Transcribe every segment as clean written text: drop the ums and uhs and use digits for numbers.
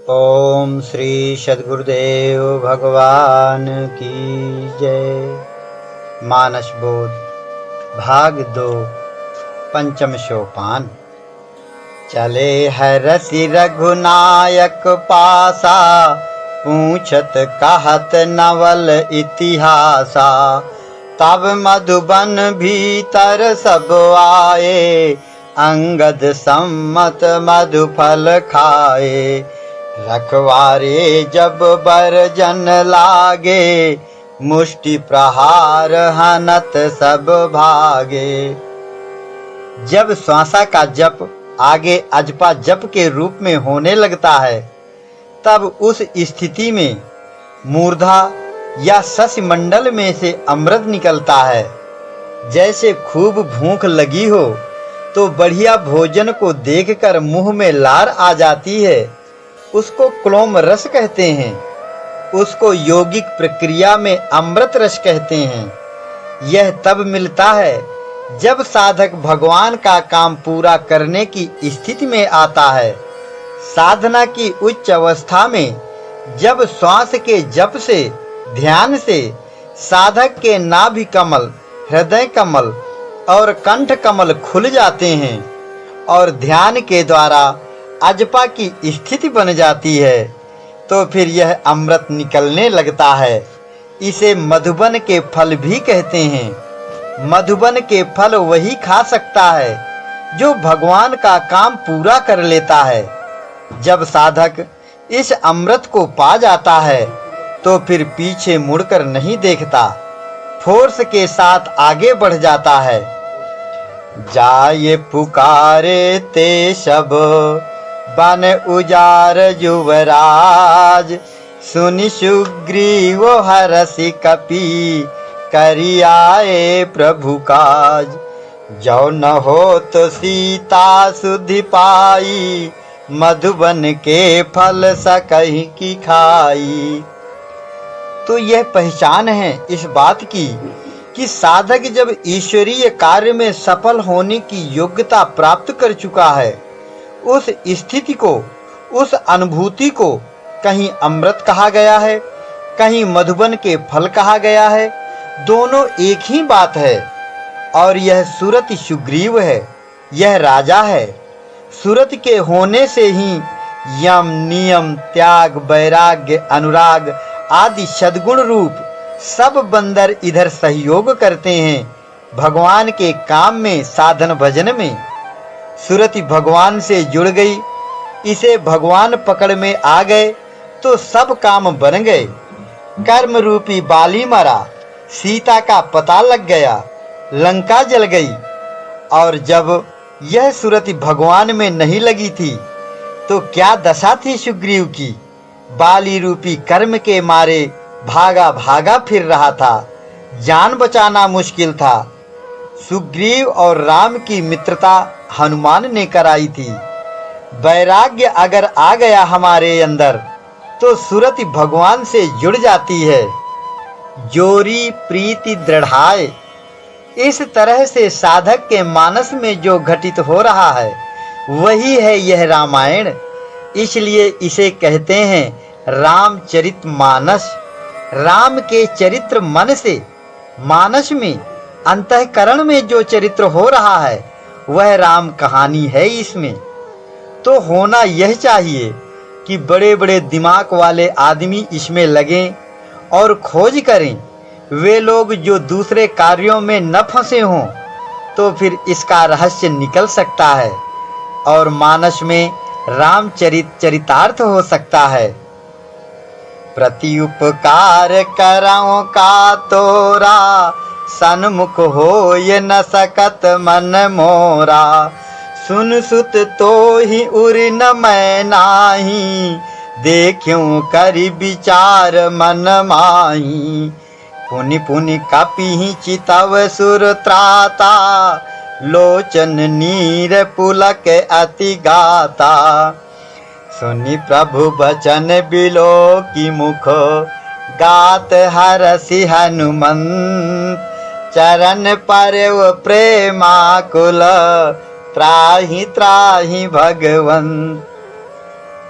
ओम श्री सद्गुरुदेव भगवान की जय। मानस बोध भाग 2 पंचम सोपान। चले हरसि रघुनायक पासा, पूछत कहत नवल इतिहासा। तब मधुबन भीतर सब आए, अंगद सम्मत मधुफल खाए। रखवारे जब बरजन लागे, मुष्टि प्रहार हनत सब भागे। जब श्वासा का जप आगे अजपा जप के रूप में होने लगता है, तब उस स्थिति में मूर्धा या शशिमंडल में से अमृत निकलता है। जैसे खूब भूख लगी हो तो बढ़िया भोजन को देखकर मुंह में लार आ जाती है, उसको क्लोम रस कहते हैं। उसको यौगिक प्रक्रिया में अमृत रस कहते हैं। यह तब मिलता है जब साधक भगवान का काम पूरा करने की स्थिति में आता है। साधना की उच्च अवस्था में जब श्वास के जप से, ध्यान से साधक के नाभि कमल, हृदय कमल और कंठ कमल खुल जाते हैं और ध्यान के द्वारा अजपा की स्थिति बन जाती है, तो फिर यह अमृत निकलने लगता है। इसे मधुबन के फल भी कहते हैं। मधुबन के फल वही खा सकता है जो भगवान का काम पूरा कर लेता है। जब साधक इस अमृत को पा जाता है तो फिर पीछे मुड़कर नहीं देखता, फोर्स के साथ आगे बढ़ जाता है। जाये पुकारे ते सब, बन उजार युवराज। सुनि सुग्रीव हरसि कपि, करि आए प्रभु काज। जो न हो तो सीता सुधि पाई, मधुबन के फल सकहि की खाई। तो यह पहचान है इस बात की कि साधक जब ईश्वरीय कार्य में सफल होने की योग्यता प्राप्त कर चुका है, उस स्थिति को, उस अनुभूति को कहीं अमृत कहा गया है, कहीं मधुबन के फल कहा गया है। दोनों एक ही बात है। और यह सूरत सुग्रीव है, यह राजा है। सूरत के होने से ही यम, नियम, त्याग, वैराग्य, अनुराग आदि सद्गुण रूप सब बंदर इधर सहयोग करते हैं भगवान के काम में, साधन भजन में। सुरति भगवान से जुड़ गई, इसे भगवान पकड़ में आ गए तो सब काम बन गए। कर्म रूपी बाली मरा, सीता का पता लग गया, लंका जल गई। और जब यह सुरति भगवान में नहीं लगी थी तो क्या दशा थी सुग्रीव की। बाली रूपी कर्म के मारे भागा भागा फिर रहा था, जान बचाना मुश्किल था। सुग्रीव और राम की मित्रता हनुमान ने कराई थी। वैराग्य अगर आ गया हमारे अंदर तो सुरति भगवान से जुड़ जाती है। जोरी प्रीति दृढ़ाए। इस तरह से साधक के मानस में जो घटित हो रहा है वही है यह रामायण। इसलिए इसे कहते हैं रामचरितमानस। राम के चरित्र मन से, मानस में, अंतःकरण में जो चरित्र हो रहा है वह राम कहानी है। इसमें तो होना यह चाहिए कि बड़े बड़े दिमाग वाले आदमी इसमें लगें और खोज करें। वे लोग जो दूसरे कार्यों में न फंसे हों तो फिर इसका रहस्य निकल सकता है और मानस में रामचरित चरितार्थ हो सकता है। प्रति उपकार करऊं का तोरा, सन्मुख होय न सकत मन मोरा। सुन सुत तो ही उर न मैं नाही, देखूं करि विचार मन माही। पुनि पुनि कपि चितव सुर त्राता, लोचन नीर पुलक अति गाता। सुनि प्रभु बचन बिलो की मुख, गात हरसि हनुमंत। चरण परव प्रेमाकुल, त्राहि त्राहि भगवंत।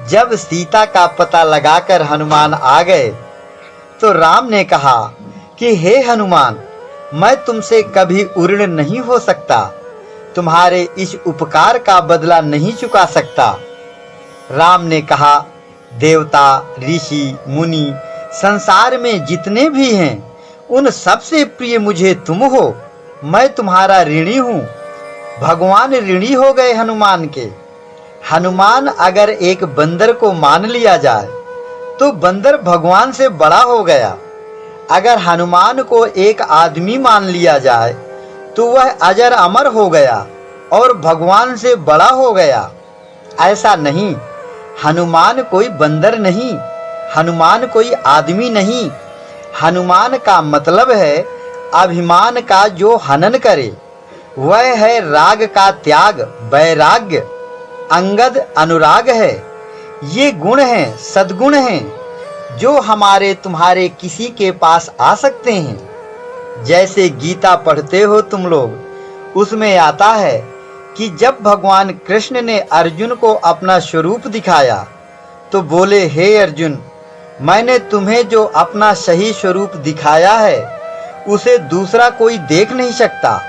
जब सीता का पता लगाकर हनुमान आ गए तो राम ने कहा कि हे हनुमान, मैं तुमसे कभी उर्ण नहीं हो सकता, तुम्हारे इस उपकार का बदला नहीं चुका सकता। राम ने कहा, देवता, ऋषि, मुनि संसार में जितने भी हैं, उन सबसे प्रिय मुझे तुम हो। मैं तुम्हारा ऋणी हूँ। भगवान ऋणी हो गए हनुमान के। हनुमान अगर एक बंदर को मान लिया जाए तो बंदर भगवान से बड़ा हो गया। अगर हनुमान को एक आदमी मान लिया जाए तो वह अजर अमर हो गया और भगवान से बड़ा हो गया। ऐसा नहीं, हनुमान कोई बंदर नहीं, हनुमान कोई आदमी नहीं। हनुमान का मतलब है अभिमान का जो हनन करे। वह है राग का त्याग, वैराग्य। अंगद अनुराग है। ये गुण हैं, सद्गुण हैं, जो हमारे तुम्हारे किसी के पास आ सकते हैं। जैसे गीता पढ़ते हो तुम लोग, उसमें आता है कि जब भगवान कृष्ण ने अर्जुन को अपना स्वरूप दिखाया तो बोले, हे अर्जुन, मैंने तुम्हें जो अपना सही स्वरूप दिखाया है उसे दूसरा कोई देख नहीं सकता।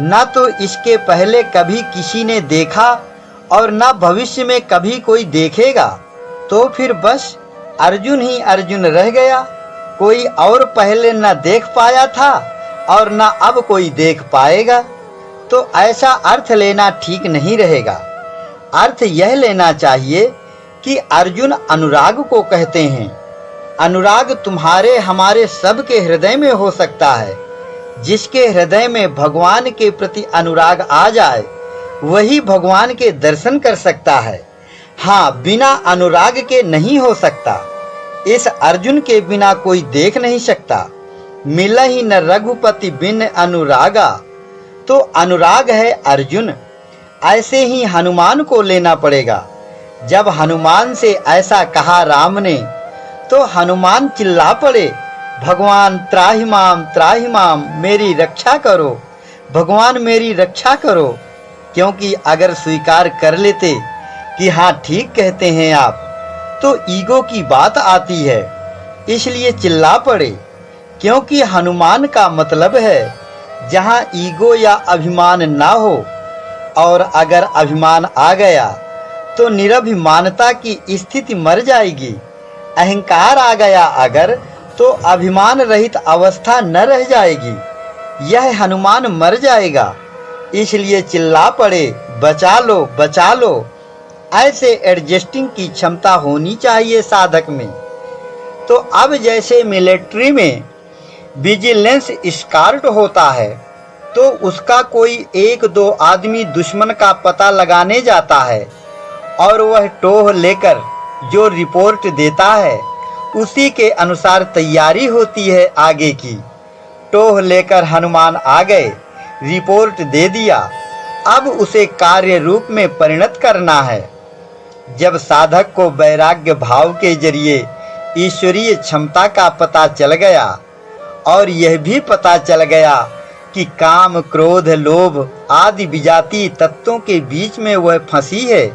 न तो इसके पहले कभी किसी ने देखा और न भविष्य में कभी कोई देखेगा। तो फिर बस अर्जुन ही अर्जुन रह गया। कोई और पहले न देख पाया था और न अब कोई देख पाएगा। तो ऐसा अर्थ लेना ठीक नहीं रहेगा। अर्थ यह लेना चाहिए कि अर्जुन अनुराग को कहते हैं। अनुराग तुम्हारे हमारे सबके हृदय में हो सकता है। जिसके हृदय में भगवान के प्रति अनुराग आ जाए वही भगवान के दर्शन कर सकता है। हाँ, बिना अनुराग के नहीं हो सकता। इस अर्जुन के बिना कोई देख नहीं सकता। मिला ही न रघुपति बिन अनुरागा। तो अनुराग है अर्जुन। ऐसे ही हनुमान को लेना पड़ेगा। जब हनुमान से ऐसा कहा राम ने तो हनुमान चिल्ला पड़े, भगवान त्राहि माम, मेरी रक्षा करो, भगवान मेरी रक्षा करो। क्योंकि अगर स्वीकार कर लेते कि हाँ ठीक कहते हैं आप, तो ईगो की बात आती है, इसलिए चिल्ला पड़े। क्योंकि हनुमान का मतलब है जहाँ ईगो या अभिमान ना हो, और अगर अभिमान आ गया तो निरभिमानता की स्थिति मर जाएगी। अहंकार आ गया अगर, तो अभिमान रहित अवस्था न रह जाएगी। यह हनुमान मर जाएगा। इसलिए चिल्ला पड़े, बचा लो, बचा लो। ऐसे एडजस्टिंग की क्षमता होनी चाहिए साधक में। तो अब जैसे मिलिट्री में विजिलेंस स्क्वाड होता है तो उसका कोई एक दो आदमी दुश्मन का पता लगाने जाता है और वह टोह लेकर जो रिपोर्ट देता है उसी के अनुसार तैयारी होती है आगे की। टोह लेकर हनुमान आ गए, रिपोर्ट दे दिया, अब उसे कार्य रूप में परिणत करना है। जब साधक को वैराग्य भाव के जरिए ईश्वरीय क्षमता का पता चल गया और यह भी पता चल गया कि काम, क्रोध, लोभ आदि विजातीय तत्वों के बीच में वह फंसी है,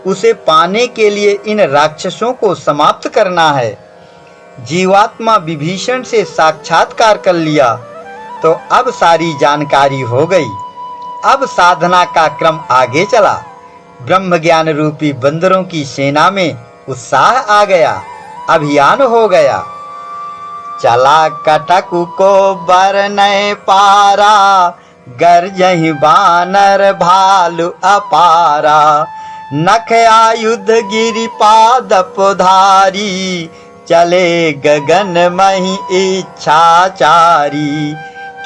उसे पाने के लिए इन राक्षसों को समाप्त करना है। जीवात्मा विभीषण से साक्षात्कार कर लिया तो अब सारी जानकारी हो गई। अब साधना का क्रम आगे चला। ब्रह्म ज्ञान रूपी बंदरों की सेना में उत्साह आ गया, अभियान हो गया। चला कटकु को बरनय पारा, गरजहि बानर भालु अपारा। नख आयुध गिरिपाद धारी, चले गगन मही इच्छाचारी।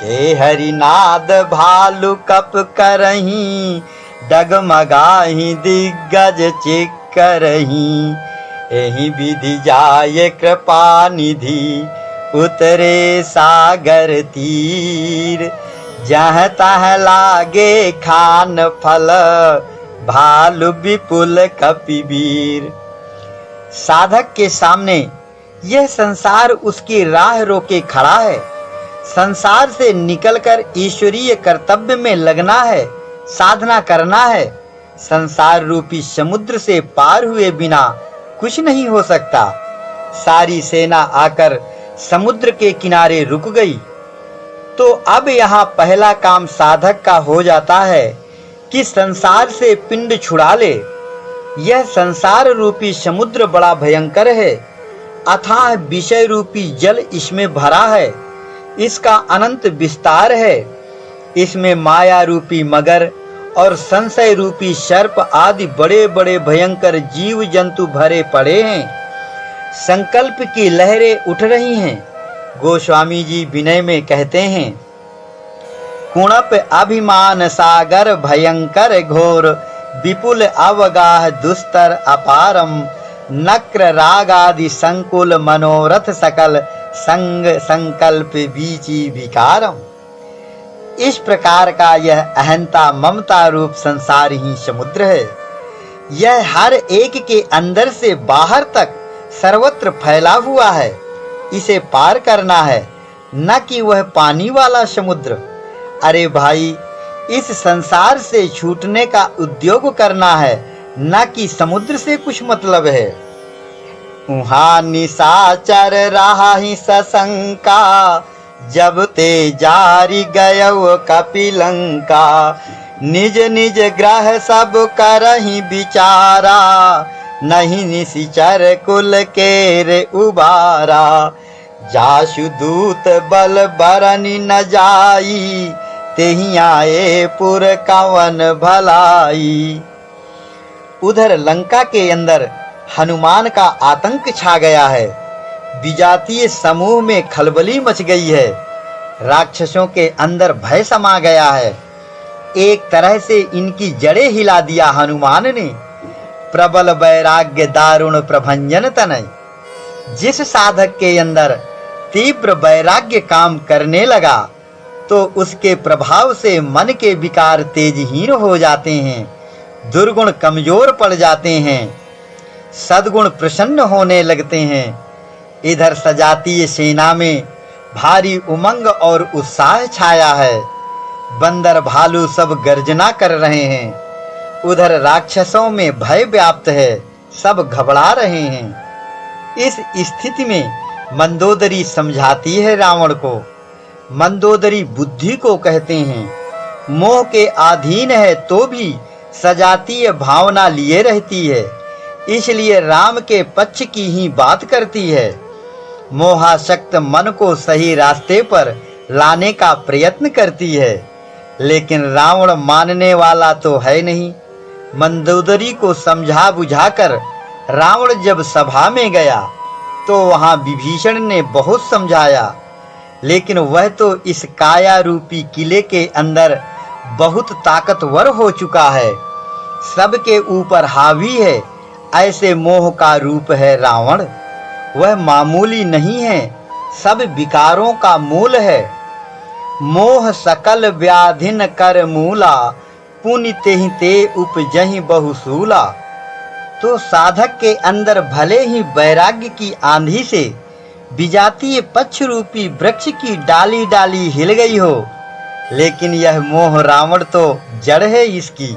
के हरिनाद भालु कप करही, डगमगाही दिग्गज चिक करही। एहि विधि जाय कृपा निधि, उतरे सागर तीर। जहाँ तहाँ लागे खान फल, भालु विपुल कपिवीर। साधक के सामने यह संसार उसकी राह रोके खड़ा है। संसार से निकलकर ईश्वरीय कर्तव्य में लगना है, साधना करना है। संसार रूपी समुद्र से पार हुए बिना कुछ नहीं हो सकता। सारी सेना आकर समुद्र के किनारे रुक गई। तो अब यहाँ पहला काम साधक का हो जाता है कि संसार से पिंड छुड़ा ले। यह संसार रूपी समुद्र बड़ा भयंकर है। अथाह विषय रूपी जल इसमें भरा है। इसका अनंत विस्तार है। इसमें माया रूपी मगर और संशय रूपी सर्प आदि बड़े बड़े भयंकर जीव जंतु भरे पड़े हैं। संकल्प की लहरें उठ रही हैं। गोस्वामी जी विनय में कहते हैं, कुणप अभिमान सागर भयंकर घोर विपुल अवगाह दुस्तर अपारम नक्र राग आदि संकुल मनोरथ सकल संग संकल्प बीची विकारम। इस प्रकार का यह अहंता ममता रूप संसार ही समुद्र है। यह हर एक के अंदर से बाहर तक सर्वत्र फैला हुआ है। इसे पार करना है, न कि वह पानी वाला समुद्र। अरे भाई, इस संसार से छूटने का उद्योग करना है, न कि समुद्र से कुछ मतलब है। उहाँ निशाचर रहा ही सशंका जब ते जारी गयो कपिलंका निज निज ग्रह सब करहि विचारा नहीं निशिचर कुल के रे उबारा जासु दूत बल बरनि न जाई तेहि आए पुर कवन भलाई। उधर लंका के अंदर हनुमान का आतंक छा गया है। विजातीय समूह में खलबली मच गई है। राक्षसों के अंदर भय समा गया है। एक तरह से इनकी जड़ें हिला दिया हनुमान ने। प्रबल वैराग्य दारुण प्रभंजन तनय। जिस साधक के अंदर तीव्र वैराग्य काम करने लगा तो उसके प्रभाव से मन के विकार तेजहीन हो जाते हैं, दुर्गुण कमजोर पड़ जाते हैं, सद्गुण प्रसन्न होने लगते हैं। इधर सजातीय सेना में भारी उमंग और उत्साह छाया है। बंदर भालू सब गर्जना कर रहे हैं। उधर राक्षसों में भय व्याप्त है, सब घबरा रहे हैं। इस स्थिति में मंदोदरी समझाती है रावण को। मंदोदरी बुद्धि को कहते हैं। मोह के अधीन है तो भी सजातीय भावना लिए रहती है, इसलिए राम के पक्ष की ही बात करती है। मोहासक्त मन को सही रास्ते पर लाने का प्रयत्न करती है, लेकिन रावण मानने वाला तो है नहीं। मंदोदरी को समझा बुझाकर रावण जब सभा में गया तो वहां विभीषण ने बहुत समझाया, लेकिन वह तो इस काया रूपी किले के अंदर बहुत ताकतवर हो चुका है, सबके ऊपर हावी है। ऐसे मोह का रूप है रावण। वह मामूली नहीं है, सब विकारों का मूल है। मोह सकल व्याधिन कर मूला पुनि तेहि ते उपजहि बहुसूला। तो साधक के अंदर भले ही वैराग्य की आंधी से विजातीय पक्ष रूपी वृक्ष की डाली डाली हिल गई हो, लेकिन यह मोह रावण तो जड़ है। इसकी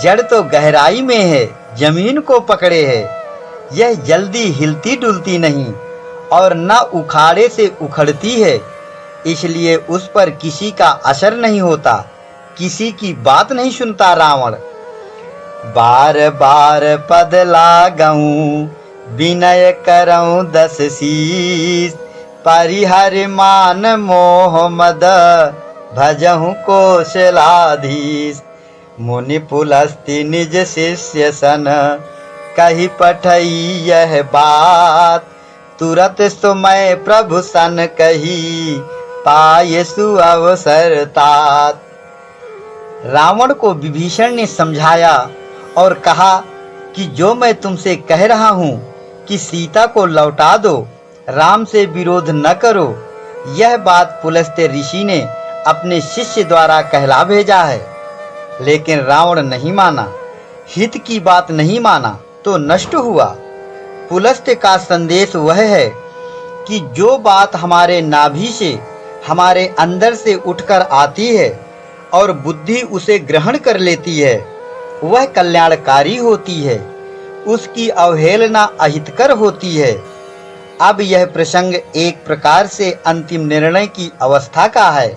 जड़ तो गहराई में है, जमीन को पकड़े है। यह जल्दी हिलती डुलती नहीं और न उखाड़े से उखड़ती है, इसलिए उस पर किसी का असर नहीं होता, किसी की बात नहीं सुनता रावण। बार बार पद लागऊं विनय करऊं दस शीस परिहर मान मोह मद भजहु कौशलाधीश। मुनि पुलस्ति निज शिष्य सन कही पठई यह बात तुरत सुमय प्रभु सन कही पाये सुअवसर तात। रावण को विभीषण ने समझाया और कहा कि जो मैं तुमसे कह रहा हूँ कि सीता को लौटा दो, राम से विरोध न करो, यह बात पुलस्त्य ऋषि ने अपने शिष्य द्वारा कहला भेजा है। लेकिन रावण नहीं माना, हित की बात नहीं माना तो नष्ट हुआ। पुलस्त्य का संदेश वह है कि जो बात हमारे नाभि से, हमारे अंदर से उठकर आती है और बुद्धि उसे ग्रहण कर लेती है, वह कल्याणकारी होती है। उसकी अवहेलना अहितकर होती है। अब यह प्रसंग एक प्रकार से अंतिम निर्णय की अवस्था का है।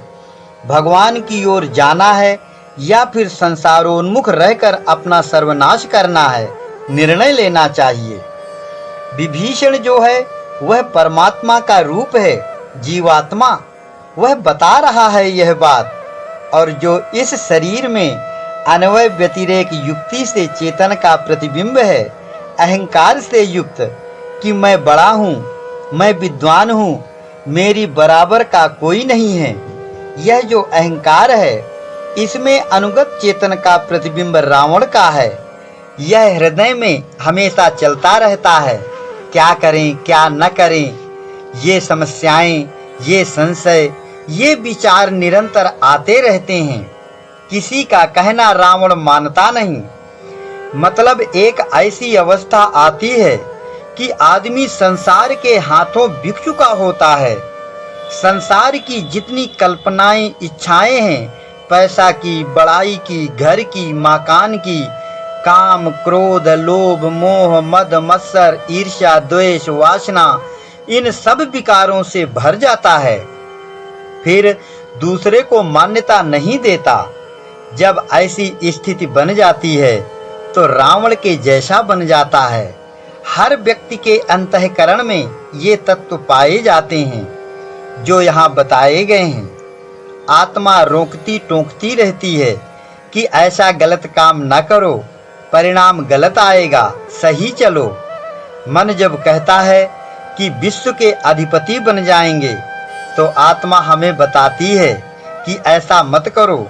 भगवान की ओर जाना है या फिर संसारोन्मुख रहकर अपना सर्वनाश करना है, निर्णय लेना चाहिए। विभीषण जो है वह परमात्मा का रूप है, जीवात्मा। वह बता रहा है यह बात, और जो इस शरीर में अन्वय व्यतिरेक युक्ति से चेतन का प्रतिबिंब है, अहंकार से युक्त कि मैं बड़ा हूँ, मैं विद्वान हूँ, मेरी बराबर का कोई नहीं है, यह जो अहंकार है इसमें अनुगत चेतन का प्रतिबिंब रावण का है। यह हृदय में हमेशा चलता रहता है, क्या करें क्या न करें, ये समस्याएं, ये संशय, ये विचार निरंतर आते रहते हैं। किसी का कहना रावण मानता नहीं। मतलब एक ऐसी अवस्था आती है कि आदमी संसार के हाथों बिक चुका होता है। संसार की जितनी कल्पनाएं, इच्छाएं हैं, पैसा की, बड़ाई की, घर की, मकान की, काम, क्रोध, लोभ, मोह, मद, मत्सर, ईर्ष्या, द्वेष, वासना, इन सब विकारों से भर जाता है। फिर दूसरे को मान्यता नहीं देता। जब ऐसी स्थिति बन जाती है तो रावण के जैसा बन जाता है। हर व्यक्ति के अंतःकरण में ये तत्व पाए जाते हैं जो यहाँ बताए गए हैं। आत्मा रोकती टोकती रहती है कि ऐसा गलत काम न करो, परिणाम गलत आएगा, सही चलो। मन जब कहता है कि विश्व के अधिपति बन जाएंगे तो आत्मा हमें बताती है कि ऐसा मत करो,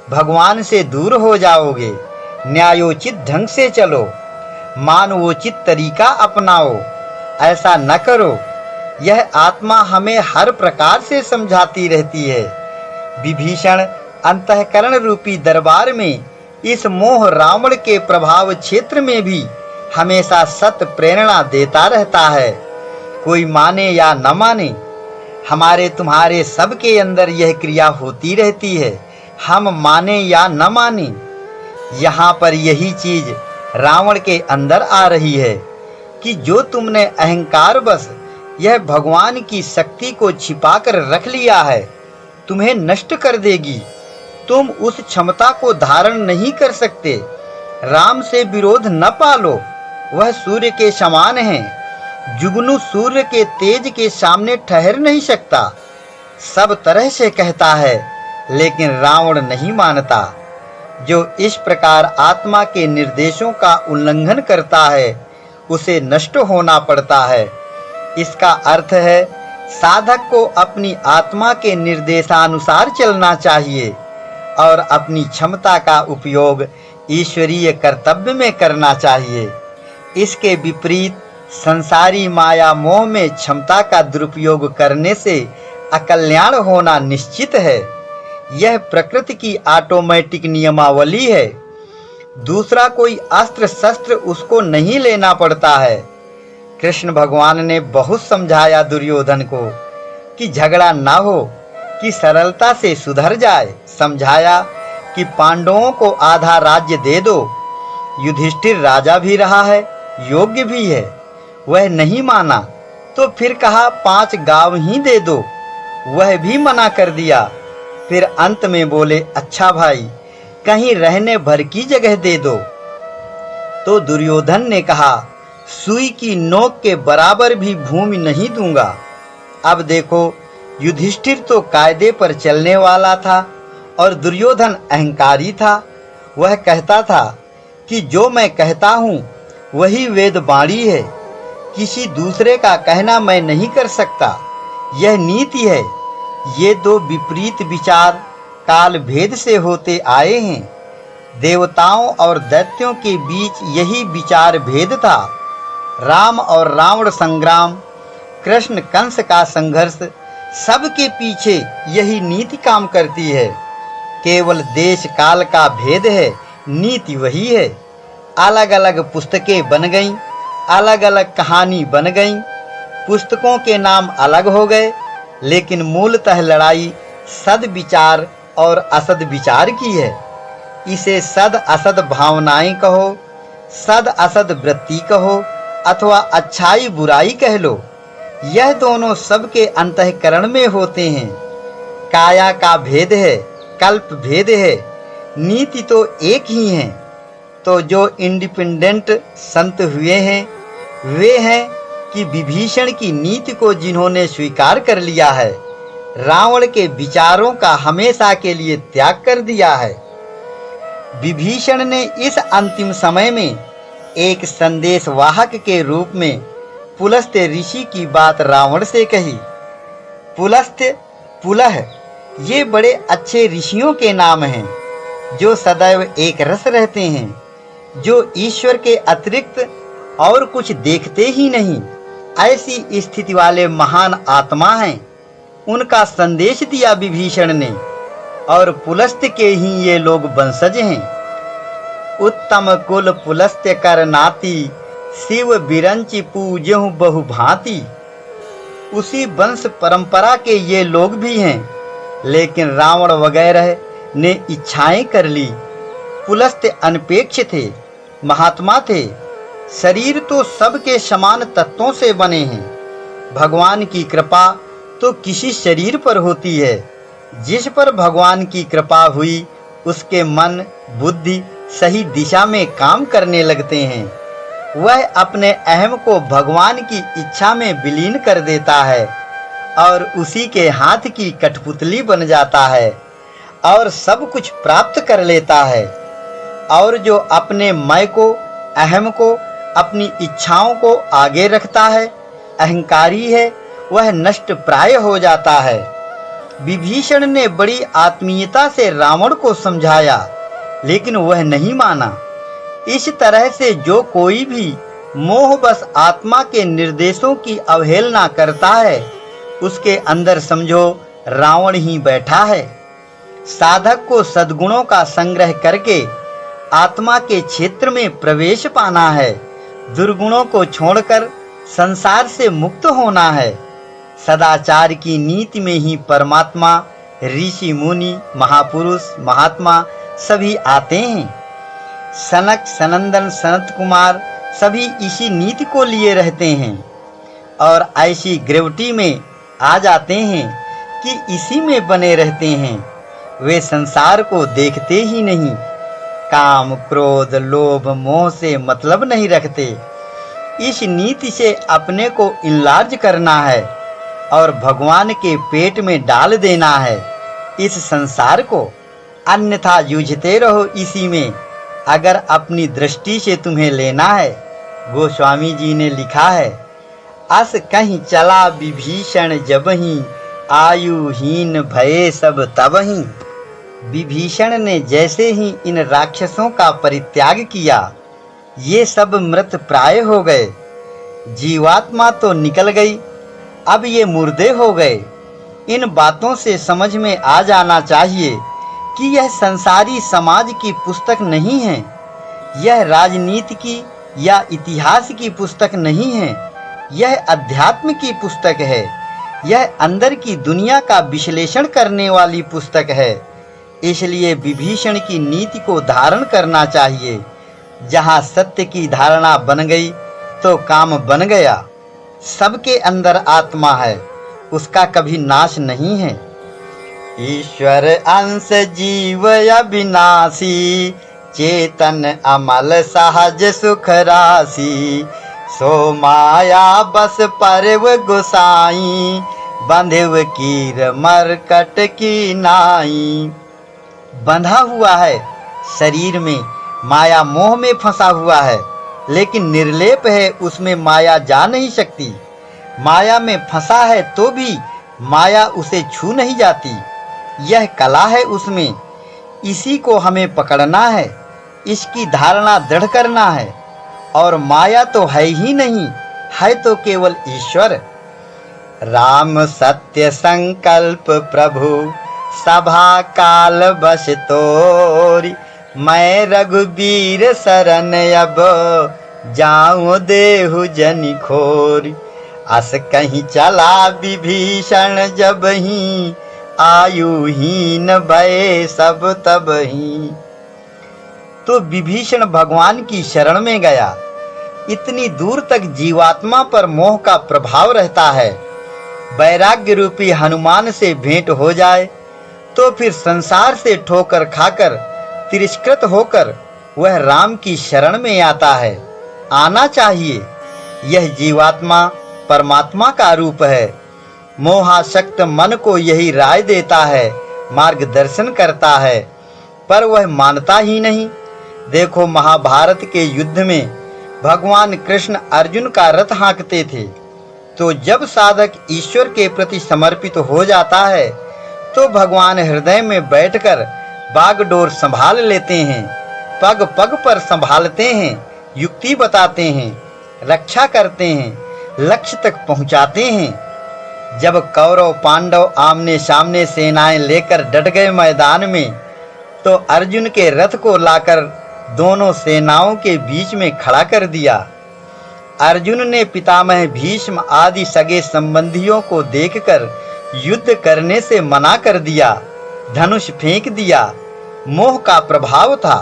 भगवान से दूर हो जाओगे, न्यायोचित ढंग से चलो, मानवोचित तरीका अपनाओ, ऐसा न करो। यह आत्मा हमें हर प्रकार से समझाती रहती है। विभीषण अंतःकरण रूपी दरबार में इस मोह रावण के प्रभाव क्षेत्र में भी हमेशा सत्य प्रेरणा देता रहता है। कोई माने या न माने, हमारे तुम्हारे सबके अंदर यह क्रिया होती रहती है, हम माने या न माने। यहाँ पर यही चीज रावण के अंदर आ रही है कि जो तुमने अहंकार बस यह भगवान की शक्ति को छिपाकर रख लिया है, तुम्हें नष्ट कर देगी। तुम उस क्षमता को धारण नहीं कर सकते। राम से विरोध न पालो, वह सूर्य के समान है। जुगनू सूर्य के तेज के सामने ठहर नहीं सकता। सब तरह से कहता है लेकिन रावण नहीं मानता। जो इस प्रकार आत्मा के निर्देशों का उल्लंघन करता है उसे नष्ट होना पड़ता है। इसका अर्थ है साधक को अपनी आत्मा के निर्देशानुसार चलना चाहिए और अपनी क्षमता का उपयोग ईश्वरीय कर्तव्य में करना चाहिए। इसके विपरीत संसारी माया मोह में क्षमता का दुरुपयोग करने से अकल्याण होना निश्चित है। यह प्रकृति की ऑटोमेटिक नियमावली है। दूसरा कोई अस्त्र शस्त्र उसको नहीं लेना पड़ता है। कृष्ण भगवान ने बहुत समझाया दुर्योधन को कि झगड़ा ना हो, कि सरलता से सुधर जाए। समझाया कि पांडवों को आधा राज्य दे दो। युधिष्ठिर राजा भी रहा है, योग्य भी है। वह नहीं माना तो फिर कहा 5 गांव ही दे दो, वह भी मना कर दिया। फिर अंत में बोले अच्छा भाई कहीं रहने भर की जगह दे दो। तो दुर्योधन ने कहा सुई की नोक के बराबर भी भूमि नहीं दूंगा। अब देखो युधिष्ठिर तो कायदे पर चलने वाला था और दुर्योधन अहंकारी था। वह कहता था कि जो मैं कहता हूँ वही वेद वाणी है, किसी दूसरे का कहना मैं नहीं कर सकता, यह नीति है। ये दो विपरीत विचार काल भेद से होते आए हैं। देवताओं और दैत्यों के बीच यही विचार भेद था। राम और रावण संग्राम, कृष्ण कंस का संघर्ष, सबके पीछे यही नीति काम करती है। केवल देश काल का भेद है, नीति वही है। अलग अलग पुस्तकें बन गईं, अलग अलग कहानी बन गईं, पुस्तकों के नाम अलग हो गए, लेकिन मूलतः लड़ाई सद विचार और असद विचार की है। इसे सद असद भावनाएं कहो, सद असद वृत्ति कहो अथवा अच्छाई बुराई कह लो, यह दोनों सबके अंतःकरण में होते हैं। काया का भेद है, कल्प भेद है, नीति तो एक ही है। तो जो इंडिपेंडेंट संत हुए हैं वे हैं कि विभीषण की नीति को जिन्होंने स्वीकार कर लिया है, रावण के विचारों का हमेशा के लिए त्याग कर दिया है। विभीषण ने इस अंतिम समय में एक संदेश वाहक के रूप में पुलस्त्य ऋषि की बात रावण से कही। पुलस्त्य, पुलह, ये बड़े अच्छे ऋषियों के नाम हैं जो सदैव एक रस रहते हैं, जो ईश्वर के अतिरिक्त और कुछ देखते ही नहीं, ऐसी स्थिति वाले महान आत्मा हैं। उनका संदेश दिया विभीषण ने, और पुलस्त्य के ही ये लोग वंशज हैं। उत्तम कुल पुलस्त्य कर नाती, शिव बिरंचि पूजहु बहु भांति। उसी वंश परंपरा के ये लोग भी हैं, लेकिन रावण वगैरह ने इच्छाएं कर ली। पुलस्त्य अनपेक्ष थे, महात्मा थे। शरीर तो सबके समान तत्वों से बने हैं। भगवान की कृपा तो किसी शरीर पर होती है। जिस पर भगवान की कृपा हुई उसके मन बुद्धि सही दिशा में काम करने लगते हैं। वह अपने अहम को भगवान की इच्छा में विलीन कर देता है और उसी के हाथ की कठपुतली बन जाता है और सब कुछ प्राप्त कर लेता है। और जो अपने मैं को, अहम को, अपनी इच्छाओं को आगे रखता है, अहंकारी है, वह नष्ट प्राय हो जाता है। विभीषण ने बड़ी आत्मीयता से रावण को समझाया, लेकिन वह नहीं माना। इस तरह से जो कोई भी मोहबस आत्मा के निर्देशों की अवहेलना करता है, उसके अंदर समझो रावण ही बैठा है। साधक को सद्गुणों का संग्रह करके आत्मा के क्षेत्र में प्रवेश पाना है। दुर्गुणों को छोड़कर संसार से मुक्त होना है। सदाचार की नीति में ही परमात्मा, ऋषि मुनि, महापुरुष, महात्मा सभी आते हैं। सनक, सनंदन, सनत कुमार सभी इसी नीति को लिए रहते हैं और ऐसी ग्रेविटी में आ जाते हैं कि इसी में बने रहते हैं। वे संसार को देखते ही नहीं, काम, क्रोध, लोभ, मोह से मतलब नहीं रखते। इस नीति से अपने को इनलार्ज करना है और भगवान के पेट में डाल देना है इस संसार को, अन्यथा जूझते रहो इसी में, अगर अपनी दृष्टि से तुम्हें लेना है। गोस्वामी जी ने लिखा है, अस कहीं चला विभीषण जबहि, आयुहीन भये सब तबहि। विभीषण ने जैसे ही इन राक्षसों का परित्याग किया, ये सब मृत प्राय हो गए। जीवात्मा तो निकल गई, अब ये मुर्दे हो गए। इन बातों से समझ में आ जाना चाहिए कि यह संसारी समाज की पुस्तक नहीं है, यह राजनीति की या इतिहास की पुस्तक नहीं है, यह अध्यात्म की पुस्तक है। यह अंदर की दुनिया का विश्लेषण करने वाली पुस्तक है। इसलिए विभीषण की नीति को धारण करना चाहिए। जहाँ सत्य की धारणा बन गई तो काम बन गया। सबके अंदर आत्मा है, उसका कभी नाश नहीं है। ईश्वर अंश जीव अविनाशी, चेतन अमल सहज सुख राशि। सो माया बस परव गोसाई, बंधव कीर मरकट की नाई। बंधा हुआ है शरीर में, माया मोह में फंसा हुआ है, लेकिन निर्लेप है, उसमें माया जा नहीं सकती। माया में फंसा है तो भी माया उसे छू नहीं जाती। यह कला है उसमें, इसी को हमें पकड़ना है, इसकी धारणा दृढ़ करना है। और माया तो है ही नहीं, है तो केवल ईश्वर। राम सत्य संकल्प प्रभु, सभा काल बस तोरी। मैं रघुबीर शरण अब, जाऊं देहु जनि खोरी। अस कहीं चला विभीषण जबहि, आयुहीन भये सब तबहि। तो विभीषण भगवान की शरण में गया। इतनी दूर तक जीवात्मा पर मोह का प्रभाव रहता है। वैराग्य रूपी हनुमान से भेंट हो जाए तो फिर संसार से ठोकर खाकर तिरस्कृत होकर वह राम की शरण में आता है। आना चाहिए। यह जीवात्मा परमात्मा का रूप है। मोहासक्त मन को यही राय देता है, मार्गदर्शन करता है, पर वह मानता ही नहीं। देखो, महाभारत के युद्ध में भगवान कृष्ण अर्जुन का रथ हाँकते थे, तो जब साधक ईश्वर के प्रति समर्पित हो जाता है तो भगवान हृदय में बैठकर बागडोर संभाल लेते हैं, पग पग पर संभालते हैं, युक्ति बताते हैं, रक्षा करते हैं, लक्ष्य तक पहुंचाते हैं। जब कौरव पांडव आमने सामने सेनाएं लेकर डट गए मैदान में, तो अर्जुन के रथ को लाकर दोनों सेनाओं के बीच में खड़ा कर दिया। अर्जुन ने पितामह भीष्म आदि सगे संबंधियों को देखकर युद्ध करने से मना कर दिया, धनुष फेंक दिया। मोह का प्रभाव था।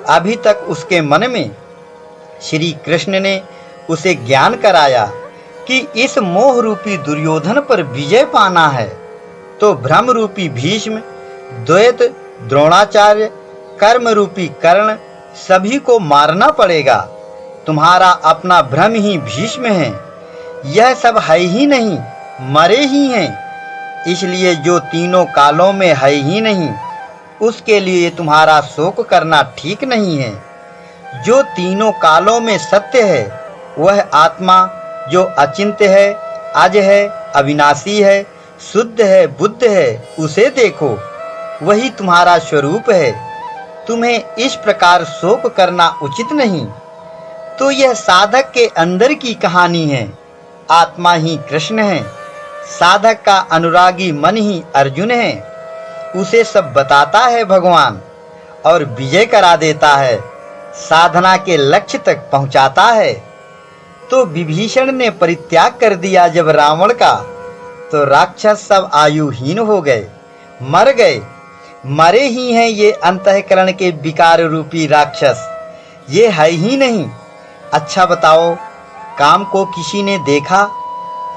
अभी तक उसके मन में श्री कृष्ण ने उसे ज्ञान कराया कि इस मोह रूपी दुर्योधन पर विजय पाना है तो भ्रम रूपी भीष्म, द्वैत द्रोणाचार्य, कर्म रूपी कर्ण सभी को मारना पड़ेगा। तुम्हारा अपना भ्रम ही भीष्म है। यह सब है ही नहीं, मरे ही हैं। इसलिए जो तीनों कालों में है ही नहीं, उसके लिए तुम्हारा शोक करना ठीक नहीं है। जो तीनों कालों में सत्य है वह आत्मा, जो अचिंत्य है, अज है, अविनाशी है, शुद्ध है, बुद्ध है, उसे देखो। वही तुम्हारा स्वरूप है। तुम्हें इस प्रकार शोक करना उचित नहीं। तो यह साधक के अंदर की कहानी है। आत्मा ही कृष्ण है। साधक का अनुरागी मन ही अर्जुन है। उसे सब बताता है भगवान और विजय करा देता है, साधना के लक्ष्य तक पहुंचाता है। तो विभीषण ने परित्याग कर दिया जब रावण का, तो राक्षस सब आयुहीन हो गए, मर गए। मरे ही हैं ये अंतःकरण के विकार रूपी राक्षस, ये है ही नहीं। अच्छा बताओ, काम को किसी ने देखा,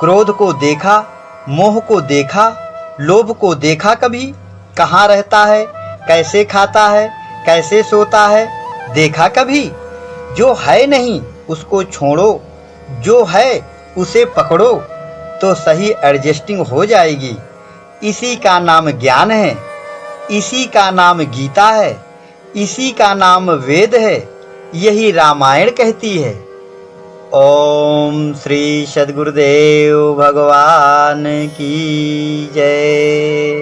क्रोध को देखा, मोह को देखा, लोभ को देखा कभी? कहाँ रहता है, कैसे खाता है, कैसे सोता है, देखा कभी? जो है नहीं उसको छोड़ो, जो है उसे पकड़ो तो सही एडजस्टिंग हो जाएगी। इसी का नाम ज्ञान है, इसी का नाम गीता है, इसी का नाम वेद है, यही रामायण कहती है। ओम श्री सद्गुरुदेव भगवान की जय।